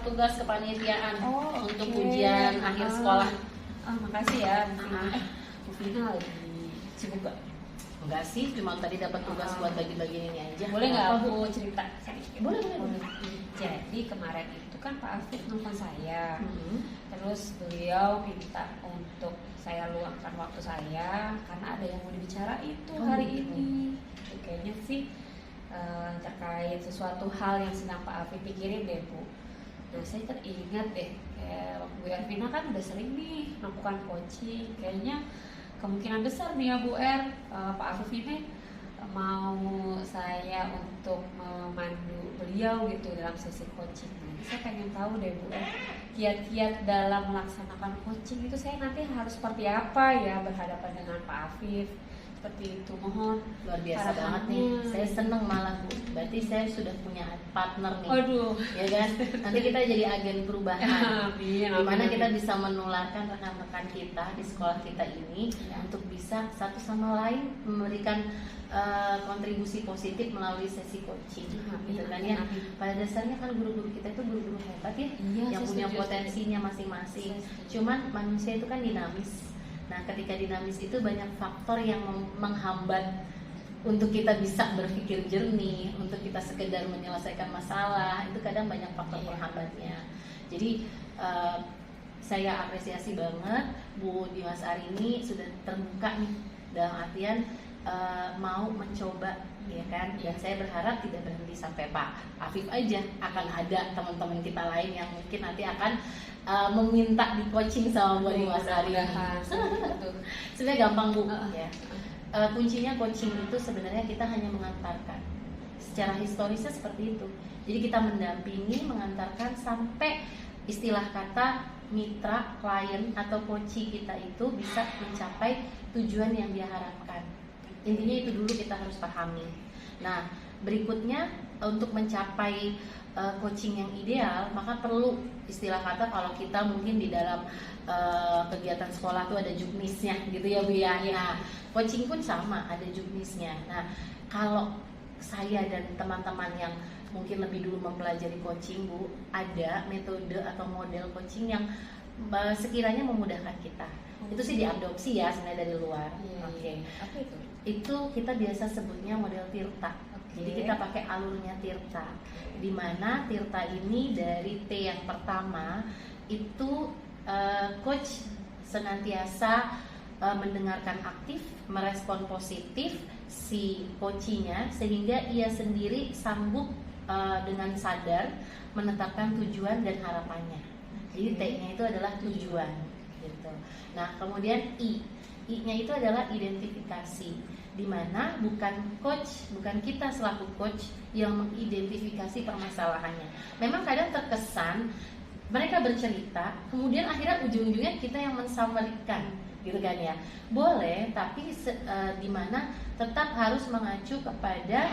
tugas kepanitiaan untuk oke. ujian akhir sekolah. Makasih ya, Bu Vina lagi sibuk gak? Enggak sih, cuma tadi dapat tugas buat bagi-bagi ini aja. Boleh nggak Apa, aku cerita sedikit? Boleh, boleh. Jadi kemarin itu kan Pak Afif nelfon saya, Hmm. terus beliau minta untuk saya luangkan waktu saya karena ada yang mau dibicarain itu hari ini. Kayaknya sih terkait sesuatu hal yang sedang Pak Afif pikirin deh Bu. Nah saya teringat deh, kayak waktu Bu Ervina kan udah sering nih melakukan coaching, kayaknya kemungkinan besar nih ya Bu Pak Afif ini mau saya untuk memandu beliau gitu dalam sesi coaching. Nah, saya pengen tahu deh Bu kiat-kiat dalam melaksanakan coaching itu saya nanti harus seperti apa ya berhadapan dengan Pak Afif, seperti itu. Mohon Luar biasa banget nih. Saya seneng malah Bu. Berarti saya sudah punya partner nih. Aduh. Ya kan? Nanti kita jadi agen perubahan. Amin, Dimana amin. kita bisa menularkan rekan-rekan kita di sekolah kita ini untuk bisa satu sama lain memberikan kontribusi positif melalui sesi coaching. Gitu kan ya. Pada dasarnya kan guru-guru kita itu guru-guru hebat ya, yang punya potensinya masing-masing. Cuman manusia itu kan dinamis. Nah, ketika dinamis itu banyak faktor yang menghambat untuk kita bisa berpikir jernih, untuk kita sekedar menyelesaikan masalah, itu kadang banyak faktor penghambatnya. Jadi saya apresiasi banget Bu Dimas Ari ini sudah terbuka nih dalam artian mau mencoba, ya kan? Dan saya berharap tidak berhenti sampai Pak Afif aja, akan ada teman-teman kita lain yang mungkin nanti akan meminta di coaching sama Bu Dimas Ari. Sebenarnya gampang Bu, ya. Kuncinya coaching itu sebenarnya kita hanya mengantarkan. Secara historisnya seperti itu. Jadi kita mendampingi, mengantarkan sampai istilah kata mitra, klien atau coaching kita itu bisa mencapai tujuan yang dia harapkan. Intinya itu dulu kita harus pahami. Nah, berikutnya untuk mencapai coaching yang ideal, maka perlu istilah kata kalau kita mungkin di dalam kegiatan sekolah tuh ada juknisnya gitu ya Bu ya. Nah, coaching pun sama, ada juknisnya. Nah, kalau saya dan teman-teman yang mungkin lebih dulu mempelajari coaching Bu, ada metode atau model coaching yang sekiranya memudahkan kita. Itu sih diadopsi ya sebenarnya dari luar. Oke. Apa itu? Itu kita biasa sebutnya model Tirta. Jadi kita pakai alurnya Tirta. Di mana Tirta ini dari T yang pertama itu coach senantiasa mendengarkan aktif, merespon positif si coachingnya sehingga ia sendiri sanggup dengan sadar menetapkan tujuan dan harapannya. Jadi T-nya itu adalah tujuan gitu. Nah, kemudian I-nya itu adalah identifikasi, di mana bukan coach, bukan kita selaku coach yang mengidentifikasi permasalahannya. Memang kadang terkesan mereka bercerita, kemudian akhirnya ujung-ujungnya kita yang mensummarikan, gitu kan ya. Boleh, tapi di mana tetap harus mengacu kepada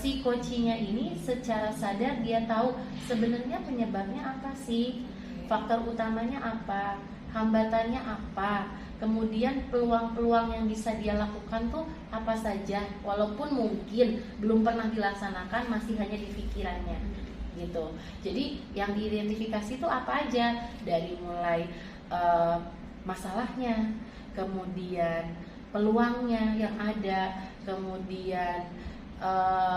si coachingnya ini secara sadar dia tahu sebenarnya penyebabnya apa sih, faktor utamanya apa, hambatannya apa, kemudian peluang-peluang yang bisa dia lakukan tuh apa saja, walaupun mungkin belum pernah dilaksanakan, masih hanya di pikirannya gitu. Jadi yang diidentifikasi itu apa aja, dari mulai masalahnya, kemudian peluangnya yang ada, kemudian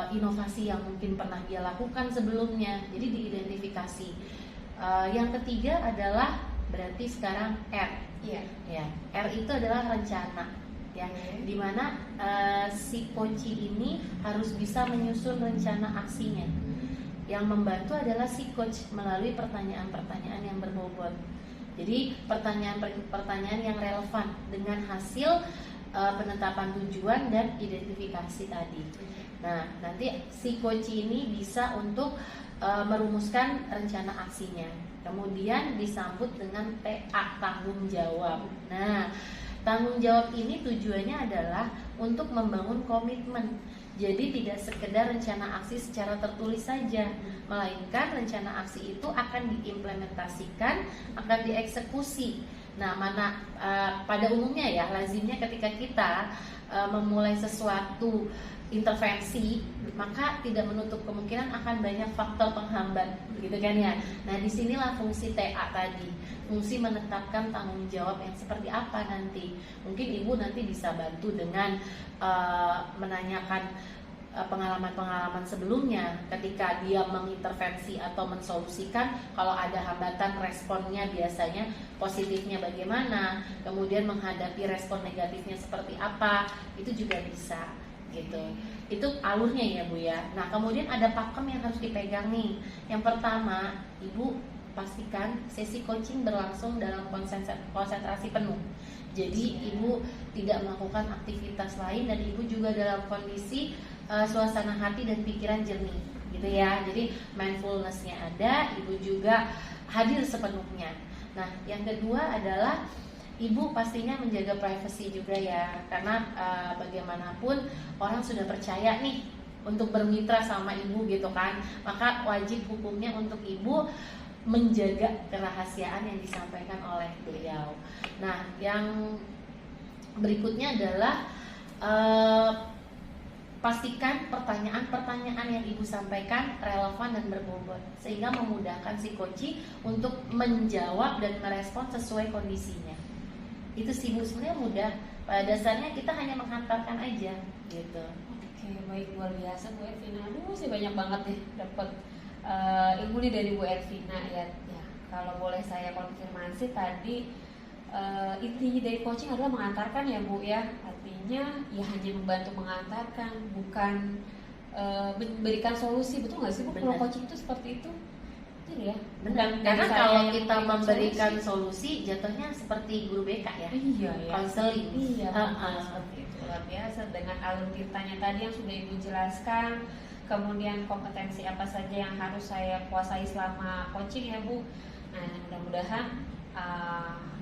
inovasi yang mungkin pernah dia lakukan sebelumnya. Jadi diidentifikasi. Yang ketiga adalah berarti sekarang R. Ya, R itu adalah rencana. Ya, dimana si coach ini harus bisa menyusun rencana aksinya. Yang membantu adalah si coach melalui pertanyaan-pertanyaan yang berbobot. Jadi pertanyaan-pertanyaan yang relevan dengan hasil penetapan tujuan dan identifikasi tadi. Nah, nanti si coach ini bisa untuk merumuskan rencana aksinya. Kemudian disambut dengan TA, tanggung jawab. Nah, tanggung jawab ini tujuannya adalah untuk membangun komitmen. Jadi tidak sekedar rencana aksi secara tertulis saja, melainkan rencana aksi itu akan diimplementasikan, akan dieksekusi Nah, pada umumnya ya, lazimnya ketika kita memulai sesuatu intervensi, maka tidak menutup kemungkinan akan banyak faktor penghambat, gitu kan ya. Nah, disinilah fungsi TA tadi, fungsi menetapkan tanggung jawab yang seperti apa nanti. Mungkin ibu nanti bisa bantu dengan menanyakan pengalaman-pengalaman sebelumnya ketika dia mengintervensi atau mensolusikan, kalau ada hambatan responnya biasanya positifnya bagaimana, kemudian menghadapi respon negatifnya seperti apa, itu juga bisa gitu. Itu alurnya ya Bu ya. Nah, kemudian ada pakem yang harus dipegang nih. Yang pertama, Ibu pastikan sesi coaching berlangsung dalam konsentrasi penuh. Jadi Ibu tidak melakukan aktivitas lain dan Ibu juga dalam kondisi suasana hati dan pikiran jernih gitu ya. Jadi mindfulness-nya ada, Ibu juga hadir sepenuhnya. Nah, yang kedua adalah Ibu pastinya menjaga privasi juga ya, karena bagaimanapun orang sudah percaya nih untuk bermitra sama Ibu gitu kan, maka wajib hukumnya untuk Ibu menjaga kerahasiaan yang disampaikan oleh beliau. Nah, yang berikutnya adalah pastikan pertanyaan-pertanyaan yang Ibu sampaikan relevan dan berbobot, sehingga memudahkan si coach untuk menjawab dan merespon sesuai kondisinya. Itu sih Bu, sebenarnya mudah. Pada dasarnya kita hanya menghantarkan aja gitu. Oke, baik, luar biasa Bu Ervina. Aduh, saya banyak banget nih dapat ilmu nih dari Bu Ervina ya. Kalau boleh saya konfirmasi tadi, inti dari coaching adalah mengantarkan ya Bu ya. Artinya ya hanya membantu mengantarkan, bukan memberikan solusi. Betul nggak sih Bu? Kalau coaching itu seperti itu? Ya, benar. Karena kalau kita memberikan solusi, jatuhnya seperti guru BK ya. Iya ya. Konseling. Iya. Seperti itu, luar biasa. Dengan alur ceritanya tadi yang sudah Ibu jelaskan, kemudian kompetensi apa saja yang harus saya kuasai selama coaching ya Bu. Nah, mudah-mudahan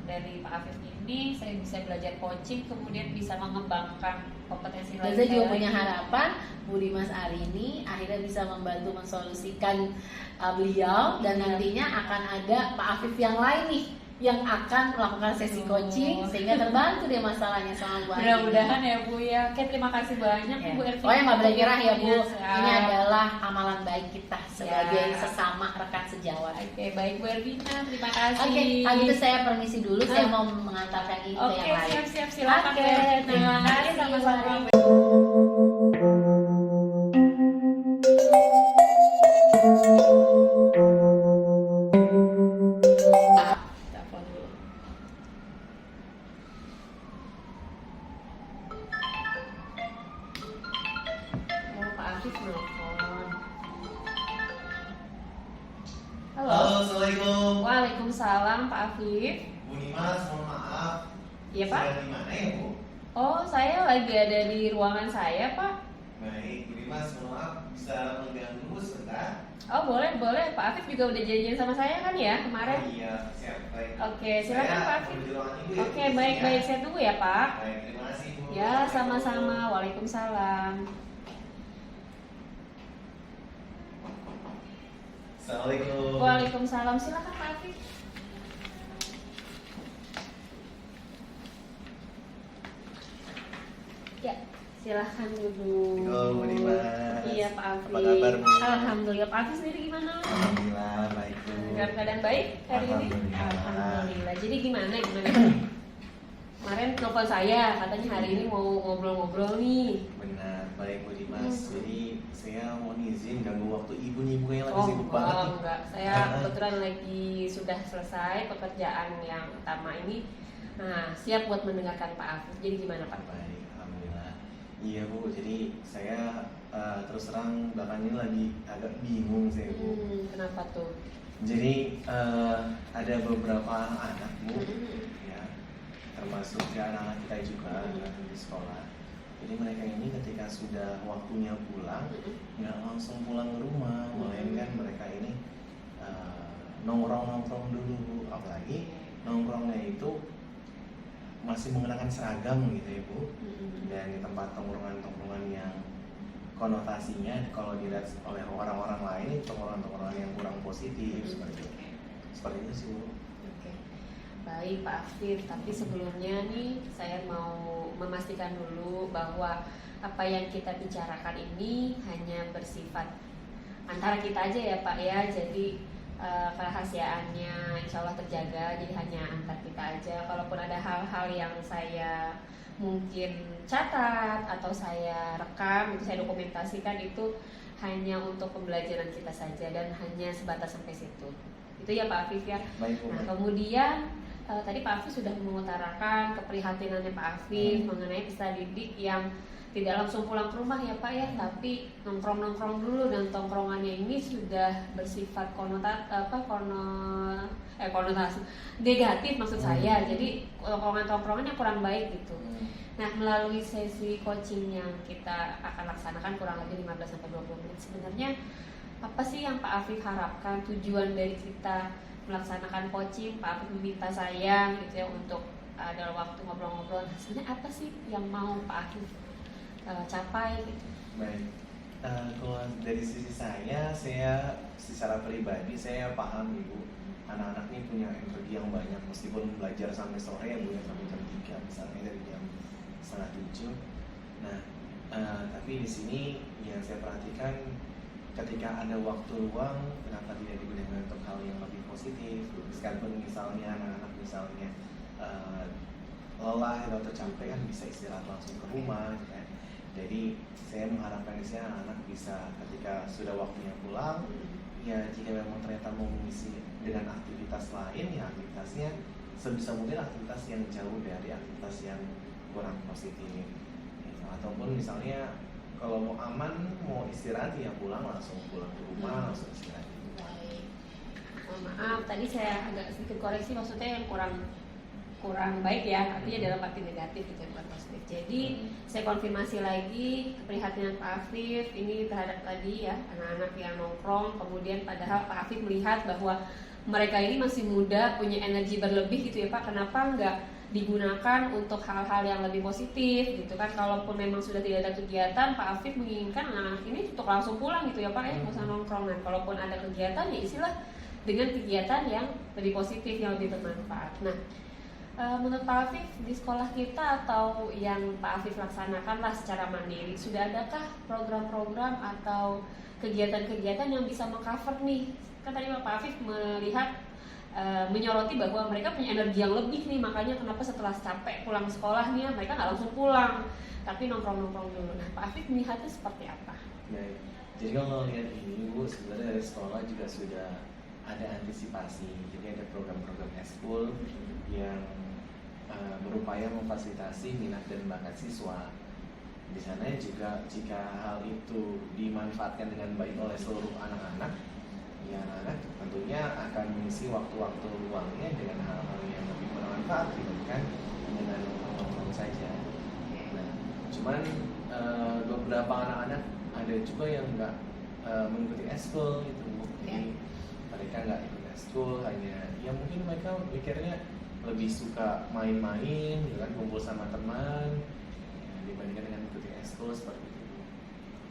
dari Pak Afif ini saya bisa belajar coaching, kemudian bisa mengembangkan kompetensi lain. Saya juga punya harapan Bu Dimas Arini akhirnya bisa membantu mensolusikan beliau, dan nantinya akan ada Pak Afif yang lain nih yang akan melakukan sesi coaching sehingga terbantu deh masalahnya sama Bu Arini. Mudah-mudahan ya Bu ya. Oke, terima kasih banyak ya. Bu Ervina. Oh ya, nggak boleh nyerah ya Bu. Siap. Ini adalah amalan baik kita sebagai sesama rekan sejawat. Oke, baik Bu Ervina, terima kasih. Oke, kalau gitu saya permisi dulu, saya mau mengantarkan ini ke yang lain. Oke, siap, silakan. Oke, terima kasih sama-sama. Telepon dulu. Oh, Pak Afif nelfon. Halo. Halo, Assalamualaikum. Waalaikumsalam Pak Afif. Bu Dimas, mohon maaf. Iya Pak. Saya di mana ya Bu? Oh, saya lagi ada di ruangan saya Pak. Baik, Bu Dimas, mohon maaf bisa mengganggu sebentar. Oh boleh, boleh. Pak Afif juga udah janjian sama saya kan ya kemarin? Oh, iya, siap, baik. Oke, silakan Saya Pak Afif. menuju ruangan Ibu ya, Oke, Bu, baik, ya. baik. Saya tunggu ya Pak. Baik, terima kasih Bu. Ya, sama-sama. Waalaikumsalam. Assalamualaikum. Waalaikumsalam. Silakan Pak Afif. Ya, silahkan duduk. Halo, Bu Dimas. Iya Pak Afif. Apa kabar, Bu? Alhamdulillah. Pak Afif sendiri gimana? Alhamdulillah, baik Bu. Dalam keadaan baik hari ini? Alhamdulillah. Alhamdulillah. Jadi gimana? Kemarin telepon saya, katanya hari ini mau ngobrol-ngobrol nih. Benar, baik Bu Dimas. Jadi saya mau izin ganggu waktu Ibu nih, Bu, yang lagi Oh, sibuk banget nih. enggak. Saya kebetulan lagi sudah selesai pekerjaan yang utama ini. Nah, siap buat mendengarkan Pak Afif. Jadi gimana Pak? Baik, alhamdulillah. Iya Bu, jadi saya terus terang bahkan ini lagi agak bingung saya Bu. Kenapa tuh? Jadi ada beberapa anak Bu, ya, termasuk ya anak-anak kita juga anak di sekolah. Jadi mereka ini ketika sudah waktunya pulang, nggak langsung pulang ke rumah, melainkan mereka ini nongkrong-nongkrong dulu Bu. Apalagi nongkrongnya itu masih menggunakan seragam gitu ya Bu, dan di tempat tongkrongan-tongkrongan yang konotasinya kalau dilihat oleh orang-orang lain tongkrongan-tongkrongan yang kurang positif seperti itu sih Bu. Oke. Baik Pak Afif, tapi sebelumnya nih saya mau memastikan dulu bahwa apa yang kita bicarakan ini hanya bersifat antara kita aja ya Pak ya. Jadi kerahasiaannya insya Allah terjaga, jadi hanya antar kita aja. Kalaupun ada hal-hal yang saya mungkin catat atau saya rekam, itu saya dokumentasikan, itu hanya untuk pembelajaran kita saja dan hanya sebatas sampai situ. Itu ya Pak Afif ya. Baik, Nah kemudian tadi Pak Afif sudah mengutarakan keprihatinannya Pak Afif mengenai peserta didik yang tidak langsung pulang ke rumah ya Pak ya, tapi nongkrong-nongkrong dulu, dan tongkrongannya ini sudah bersifat konotasi negatif maksud saya. Jadi tongkrongan yang kurang baik gitu. Nah, melalui sesi coaching yang kita akan laksanakan kurang lebih 15-20 menit, sebenarnya apa sih yang Pak Afif harapkan? Tujuan dari kita melaksanakan coaching, Pak Afif meminta saya gitu ya untuk dalam waktu ngobrol-ngobrol, sebenarnya apa sih yang mau Pak Afif capai gitu? Baik, kalau dari sisi saya secara pribadi saya paham Ibu, anak-anak ini punya energi yang banyak meskipun belajar sampai sore ya Bu, ya sampai jam 3 misalnya, dari jam 6:30. Nah, tapi di sini yang saya perhatikan, ketika ada waktu luang, kenapa tidak digunakan untuk hal yang lebih positif? Sekalipun misalnya anak-anak misalnya lelah atau capek, kan bisa istirahat langsung ke rumah kan. Jadi saya mengharapkan di sini anak-anak bisa ketika sudah waktunya pulang, ya jika memang ternyata mau mengisi dengan aktivitas lain, ya aktivitasnya sebisa mungkin aktivitas yang jauh dari aktivitas yang kurang positif. Ataupun misalnya kalau mau aman, mau istirahat, ya langsung pulang ke rumah, langsung istirahat. Baik. Maaf, tadi saya agak sedikit koreksi, maksudnya yang kurang baik ya, artinya dalam arti negatif gitu, bukan positif. Jadi saya konfirmasi lagi keprihatinan Pak Afif ini terhadap tadi ya anak-anak yang nongkrong, kemudian padahal Pak Afif melihat bahwa mereka ini masih muda, punya energi berlebih gitu ya Pak, kenapa nggak digunakan untuk hal-hal yang lebih positif gitu kan? Kalaupun memang sudah tidak ada kegiatan, Pak Afif menginginkan anak-anak ini untuk langsung pulang gitu ya Pak ya, nggak usah nongkrongan. Kalaupun ada kegiatan ya isilah dengan kegiatan yang lebih positif, yang lebih bermanfaat. Nah, menurut Pak Afif di sekolah kita atau yang Pak Afif laksanakan lah secara mandiri, sudah adakah program-program atau kegiatan-kegiatan yang bisa mengcover nih? Kan tadi Pak Afif melihat menyoroti bahwa mereka punya energi yang lebih nih, makanya kenapa setelah capek pulang sekolah nih mereka nggak langsung pulang, tapi nongkrong-nongkrong dulu. Nah, Pak Afif melihatnya seperti apa? Baik, jadi kalau lihat ini Bu, sebenarnya dari sekolah juga sudah ada antisipasi. Jadi ada program-program eskul yang berupaya memfasilitasi minat dan bakat siswa. Di sana juga jika hal itu dimanfaatkan dengan baik oleh seluruh anak-anak, ya anak-anak tentunya akan mengisi waktu-waktu luangnya dengan hal-hal yang lebih bermanfaat dibandingkan dengan nongkrong saja. Nah, cuman beberapa anak-anak ada juga yang nggak mengikuti eskul gitu, jadi mereka nggak ikut eskul, hanya ya mungkin mereka mikirnya lebih suka main-main, gitu kan, kumpul sama teman, ya, dibandingkan dengan mengikuti eskul seperti itu.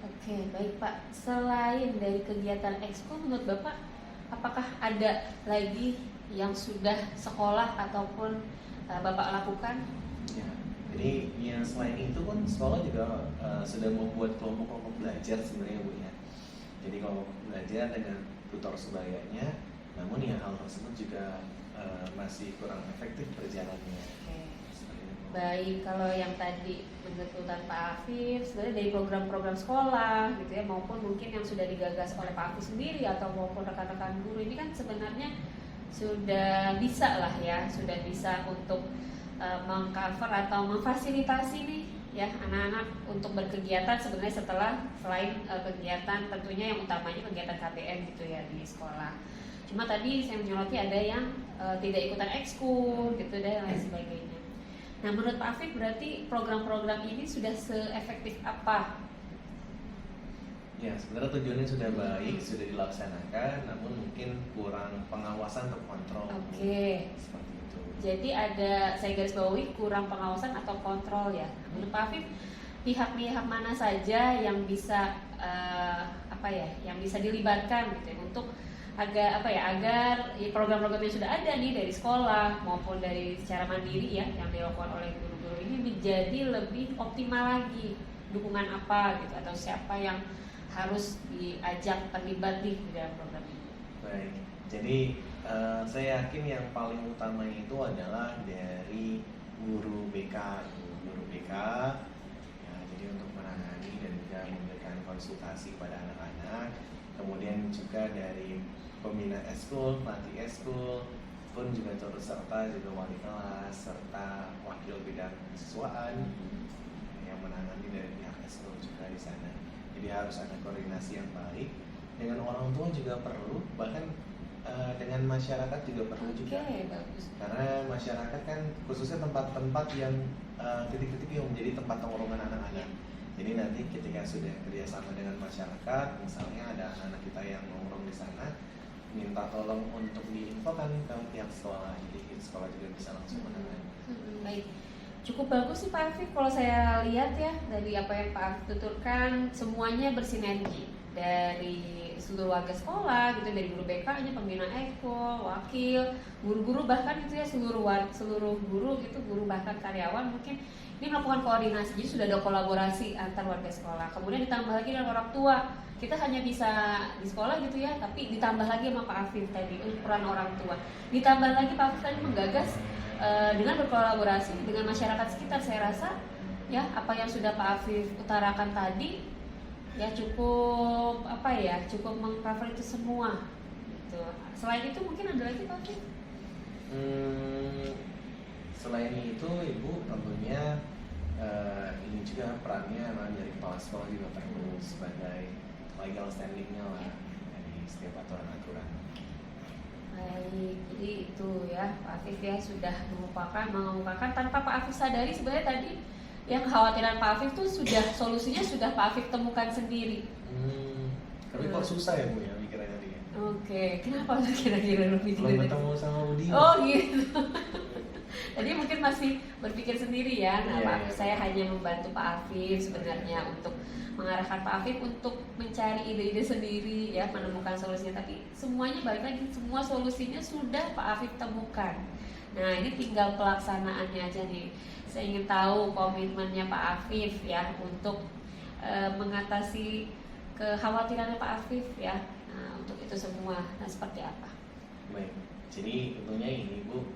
Oke, baik Pak. Selain dari kegiatan ekskul, menurut Bapak, apakah ada lagi yang sudah sekolah ataupun Bapak lakukan? Ya, jadi yang selain itu pun sekolah juga sudah membuat kelompok-kelompok belajar sebenarnya Bu ya. Jadi kelompok belajar dengan tutor sebayanya, namun ya hal tersebut juga masih kurang efektif berjalannya. Oke. Baik, kalau yang tadi menurut Pak Afif, sebenarnya dari program-program sekolah gitu ya, maupun mungkin yang sudah digagas oleh Pak Afif sendiri atau maupun rekan-rekan guru, ini kan sebenarnya sudah bisa lah ya, sudah bisa untuk mengcover atau memfasilitasi nih ya anak-anak untuk berkegiatan sebenarnya selain kegiatan tentunya yang utamanya kegiatan KBM gitu ya di sekolah. Cuma tadi saya menyoroti ada yang tidak ikutan ekskul gitu dan lain sebagainya. Nah, menurut Pak Afif berarti program-program ini sudah seefektif apa? Ya, sebenarnya tujuannya sudah baik, sudah dilaksanakan, namun mungkin kurang pengawasan atau kontrol. Oke. Seperti itu. Jadi ada, saya garis bawahi, kurang pengawasan atau kontrol ya. Menurut Pak Afif, pihak-pihak mana saja yang bisa yang bisa dilibatkan gitu ya, untuk agar program-program yang sudah ada nih dari sekolah maupun dari secara mandiri ya yang dilakukan oleh guru-guru ini menjadi lebih optimal lagi. Dukungan apa gitu atau siapa yang harus diajak terlibat di dalam program ini. Baik, jadi saya yakin yang paling utama itu adalah dari guru BK, ya, jadi untuk menangani dan juga memberikan konsultasi pada anak-anak, kemudian juga dari pembina eskul, pelatih eskul pun juga turut serta, juga wali kelas serta wakil bidang kesiswaan yang menangani dari pihak eskul juga di sana. Jadi harus ada koordinasi yang baik dengan orang tua juga perlu, bahkan dengan masyarakat juga perlu juga. Bagus. Karena masyarakat kan khususnya tempat-tempat yang titik-titik yang menjadi tempat tongkrongan anak-anak. Jadi nanti ketika sudah kerjasama dengan masyarakat, misalnya ada anak-anak kita yang nongkrong di sana, minta tolong untuk diinfokan ke pihak sekolah, jadi sekolah juga bisa langsung menangani. Baik, cukup bagus sih Pak Afif kalau saya lihat ya dari apa yang Pak Afif tuturkan, semuanya bersinergi dari seluruh warga sekolah gitu, dari guru BK-nya, pembina ekol, wakil, guru-guru, bahkan itu ya seluruh guru gitu, guru bahkan karyawan mungkin ini melakukan koordinasi. Jadi sudah ada kolaborasi antar warga sekolah. Kemudian ditambah lagi dengan orang tua. Kita hanya bisa di sekolah gitu ya, tapi ditambah lagi sama Pak Afif tadi peran orang tua. Ditambah lagi Pak Afif tadi menggagas dengan berkolaborasi dengan masyarakat sekitar. Saya rasa ya apa yang sudah Pak Afif utarakan tadi ya cukup mengcover itu semua gitu. Selain itu mungkin ada lagi Pak Afif? Selain itu Ibu tentunya ini juga perannya dari kepala sekolah juga perlu sebagai legal standingnya lah dari setiap aturan-aturan. Baik, jadi itu ya Pak Afif ya sudah mengemukakan tanpa Pak Afif sadari sebenarnya tadi yang kekhawatiran Pak Afif tuh solusinya sudah Pak Afif temukan sendiri. Tapi kok susah ya Bu ya pikirannya dia? Oke, kenapa kira-kira lu pikir? Belum ketemu sama Budi. Oh gitu. Tadi mungkin masih berpikir sendiri ya. Nah, Pak Afif saya hanya membantu Pak Afif sebenarnya untuk mengarahkan Pak Afif untuk mencari ide-ide sendiri ya, menemukan solusinya. Tapi semuanya balik lagi, semua solusinya sudah Pak Afif temukan. Nah ini tinggal pelaksanaannya aja nih. Saya ingin tahu komitmennya Pak Afif ya untuk mengatasi kekhawatirannya Pak Afif ya. Nah untuk itu semua, nah seperti apa? Baik, jadi tentunya ini Bu,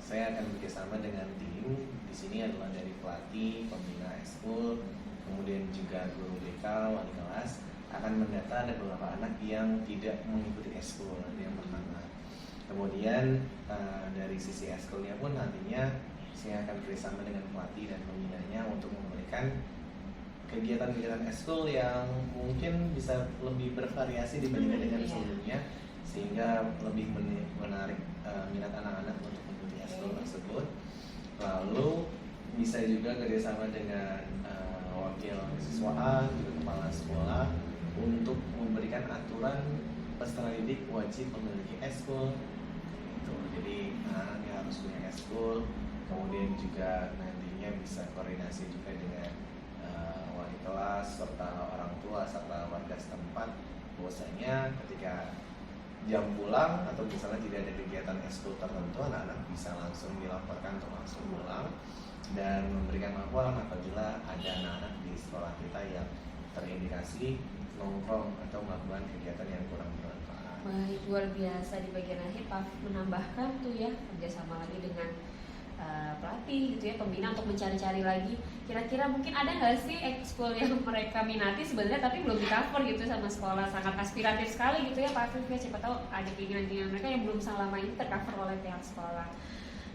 saya akan bekerjasama dengan tim. Di sini adalah dari pelatih, pembina eskul, kemudian juga guru BK, wali kelas akan mendata ada beberapa anak yang tidak mengikuti eskul nanti yang pertama. Kemudian dari sisi eskulnya pun nantinya saya akan bekerjasama dengan pelatih dan pembinanya untuk memberikan kegiatan-kegiatan eskul yang mungkin bisa lebih bervariasi dibandingkan dengan sebelumnya, sehingga lebih menarik minat anak-anak untuk mengikuti eskul tersebut. Lalu bisa juga kerjasama dengan wakil kesiswaan, juga kepala sekolah untuk memberikan aturan peserta didik wajib memiliki eskul. Jadi anak-anaknya harus punya eskul. Kemudian juga nantinya bisa koordinasi juga dengan wali kelas serta orang tua serta warga setempat, bahwasanya ketika jam pulang atau misalnya tidak ada kegiatan eskul tertentu, anak-anak bisa langsung dilaporkan untuk langsung pulang dan memberikan laporan apabila ada anak-anak di sekolah kita yang terindikasi nongkrong atau melakukan kegiatan yang kurang bermanfaat. Baik, luar biasa. Di bagian akhir Pak menambahkan tuh ya kerjasama lagi dengan pelatih gitu ya, pembina untuk mencari-cari lagi kira-kira mungkin ada nggak sih ekskul yang mereka minati sebenarnya tapi belum di cover gitu sama sekolah. Sangat aspiratif sekali gitu ya Pak Afif ya, siapa tahu ada keinginan-keinginan mereka yang belum selama ini tercover oleh pihak sekolah.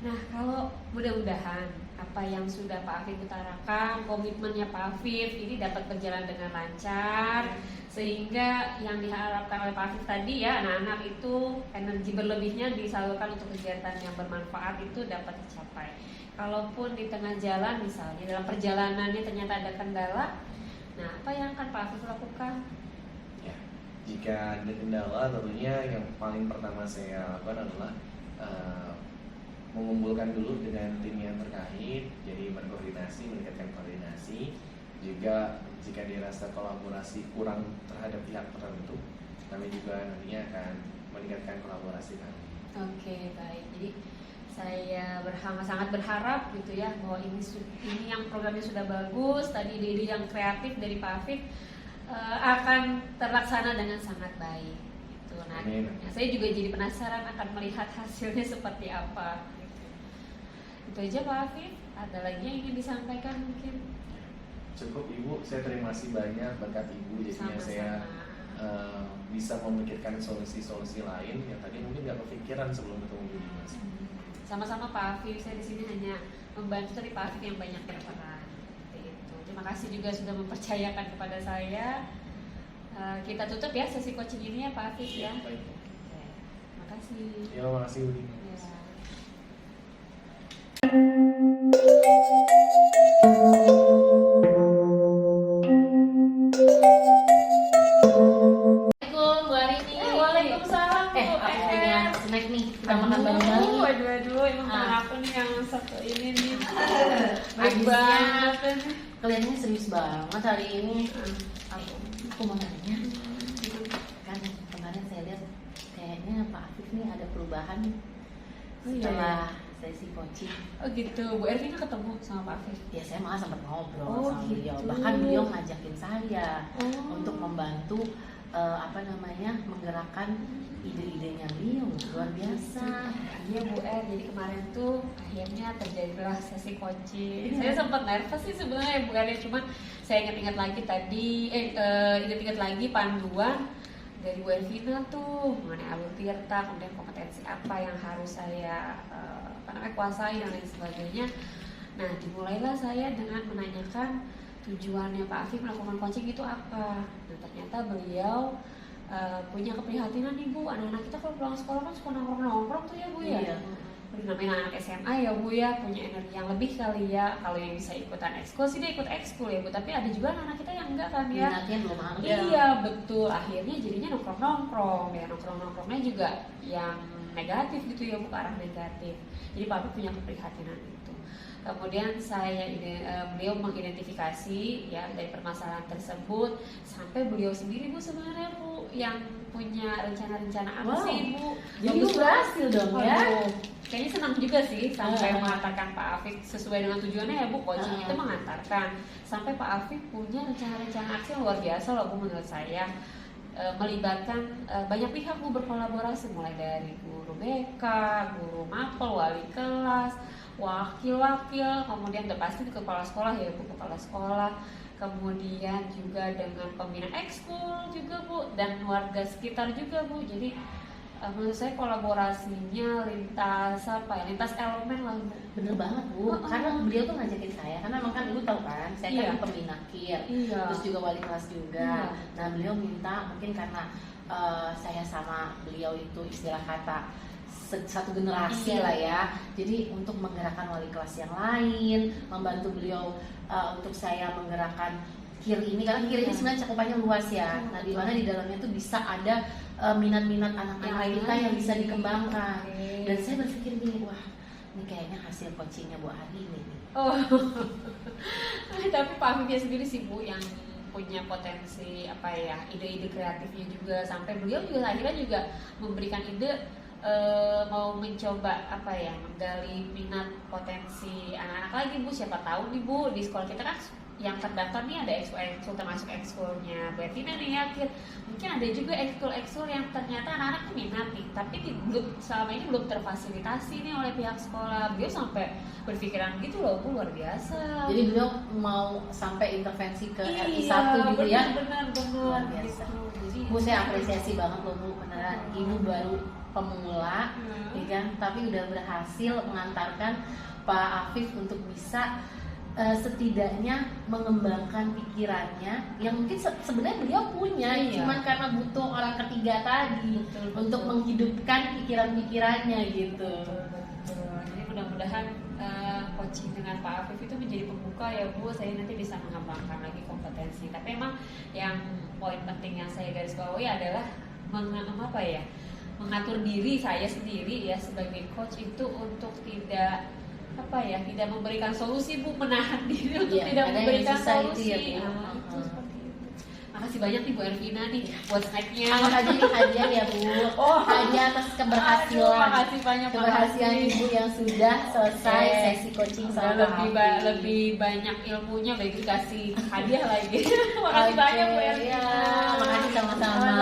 Nah kalau mudah-mudahan apa yang sudah Pak Afif utarakan, komitmennya Pak Afif ini dapat berjalan dengan lancar, sehingga yang diharapkan oleh Pak Afif tadi ya, anak-anak itu energi berlebihnya disalurkan untuk kegiatan yang bermanfaat itu dapat dicapai. Kalaupun di tengah jalan misalnya dalam perjalanannya ternyata ada kendala, nah apa yang akan Pak Afif lakukan? Ya, jika ada kendala tentunya yang paling pertama saya lakukan adalah mengumpulkan dulu dengan tim yang terkait, jadi berkoordinasi, meningkatkan koordinasi. Juga jika dirasa kolaborasi kurang terhadap pihak tertentu, kami juga nantinya akan meningkatkan kolaborasi kami. Oke, baik. Jadi saya sangat berharap gitu ya bahwa ini yang programnya sudah bagus, tadi ide yang kreatif dari Pak Afif akan terlaksana dengan sangat baik. Gitu. Nah, saya juga jadi penasaran akan melihat hasilnya seperti apa. Gitu. Itu aja Pak Afif. Ada lagi yang ingin disampaikan mungkin? Cukup Ibu, saya terima kasih banyak berkat Ibu jadinya saya bisa memikirkan solusi-solusi lain yang tadi mungkin nggak kepikiran sebelum ketemu Bu Dimas. Sama-sama Pak Afif, saya di sini hanya membantu dari Pak Afif yang banyak berperan. Itu. Terima kasih juga sudah mempercayakan kepada saya. Kita tutup ya sesi coaching ini ya Pak Afif ya. Baik. Terima kasih. Ya, makasih Bu Dimas. Ya. Kelihatannya serius banget hari ini. Aku mau nanya, kan kemarin saya lihat kayaknya Pak Afif nih ada perubahan setelah sesi coaching. Oh gitu, Bu Ervina ketemu sama Pak Afif? Ya saya malah sempat ngobrol sama gitu. beliau. Bahkan beliau ngajakin saya untuk membantu menggerakkan ide-idenya beliau. Luar biasa. Iya Bu jadi kemarin tuh akhirnya terjadilah sesi coaching. Saya sempat nervous sih sebenarnya Bu cuma saya ingat-ingat lagi tadi, ingat-ingat lagi panduan dari Bu Ervina tuh mengenai alur tirta, kemudian kompetensi apa yang harus saya kuasai dan lain sebagainya. Nah dimulailah saya dengan menanyakan tujuannya Pak Afif melakukan coaching itu apa. Nah ternyata beliau punya keprihatinan nih Bu, anak-anak kita kalau pulang sekolah kan suka nongkrong-nongkrong tuh ya Bu ya. Iya. Namanya anak SMA ya Bu ya, punya energi yang lebih kali ya. Kalau yang bisa ikutan ekskul sih dia ikut ekskul ya Bu, tapi ada juga anak-anak kita yang enggak kan ya. Minatnya belum ada. Iya betul, akhirnya jadinya nongkrong-nongkrong ya, nongkrong-nongkrongnya juga yang negatif gitu ya Bu, ke arah negatif. Jadi Pak Afif punya keprihatinan itu. Kemudian beliau mengidentifikasi ya dari permasalahan tersebut sampai beliau sendiri Bu sebenarnya Bu yang punya rencana-rencana apa sih Bu? Jadi berhasil dong ya. Kayaknya senang juga sih sampai mengantarkan Pak Afif sesuai dengan tujuannya ya Bu, coaching itu mengantarkan sampai Pak Afif punya rencana-rencana aksi yang luar biasa loh Bu menurut saya. Melibatkan banyak pihak Bu, berkolaborasi mulai dari guru BK, guru mapel, wali kelas, wakil-wakil, kemudian udah pasti kepala sekolah ya Bu, kepala sekolah, kemudian juga dengan pembina ekskul juga Bu, dan warga sekitar juga Bu. Jadi menurut saya kolaborasinya lintas elemen lah Bu. Bener banget Bu, karena beliau tuh ngajakin saya, karena memang kan Ibu tahu kan, saya kan pembina KIR, terus juga wali kelas juga. Nah beliau minta, mungkin karena saya sama beliau itu istilah kata satu generasi lah ya, jadi untuk menggerakkan wali kelas yang lain, membantu beliau untuk saya menggerakkan KIR ini, karena KIR ini sebenarnya cakupannya luas ya. Nah di mana di dalamnya tuh bisa ada minat-minat anak-anak kita yang bisa dikembangkan. Dan saya berpikir gini, wah ini kayaknya hasil coachingnya Bu Ari ini. Tapi Pak Afif sendiri sih Bu yang punya potensi ide-ide kreatifnya juga, sampai beliau juga akhirnya juga memberikan ide mau mencoba menggali minat potensi anak-anak lagi Bu. Siapa tahu nih Bu, di sekolah kita kan yang terdaftar nih ada ekskul termasuk ekskulnya Bu Ervina nih ya, mungkin ada juga ekskul yang ternyata anak-anak tuh minat nih, tapi selama ini belum terfasilitasi nih oleh pihak sekolah. Beliau sampai berpikiran gitu loh Bu, luar biasa. Jadi beliau mau sampai intervensi ke RI 1 gitu ya. Benar luar biasa. Jadi Bu, saya apresiasi banget loh Bu, beneran Ibu baru pemula ya kan, tapi udah berhasil mengantarkan Pak Afif untuk bisa setidaknya mengembangkan pikirannya yang mungkin sebenarnya beliau punya, cuman karena butuh orang ketiga tadi untuk menghidupkan pikiran-pikirannya gitu. Jadi mudah-mudahan coaching dengan Pak Afif itu menjadi pembuka ya Bu, saya nanti bisa mengembangkan lagi kompetensi. Tapi emang yang poin penting yang saya garis bawahi adalah mengatur diri saya sendiri ya sebagai coach itu untuk tidak memberikan solusi Bu, menahan diri untuk tidak memberikan solusi. Itu seperti itu. Makasih banyak nih Bu Ervina nih buat snacknya. Anggap aja ini hadiah ya Bu. Oh, hadiah atas keberhasilan. Makasih banyak. Keberhasilan Ibu yang sudah selesai sesi coaching sama lebih banyak ilmunya, baik dikasih hadiah lagi. Makasih banyak Bu Ervina. Makasih sama-sama.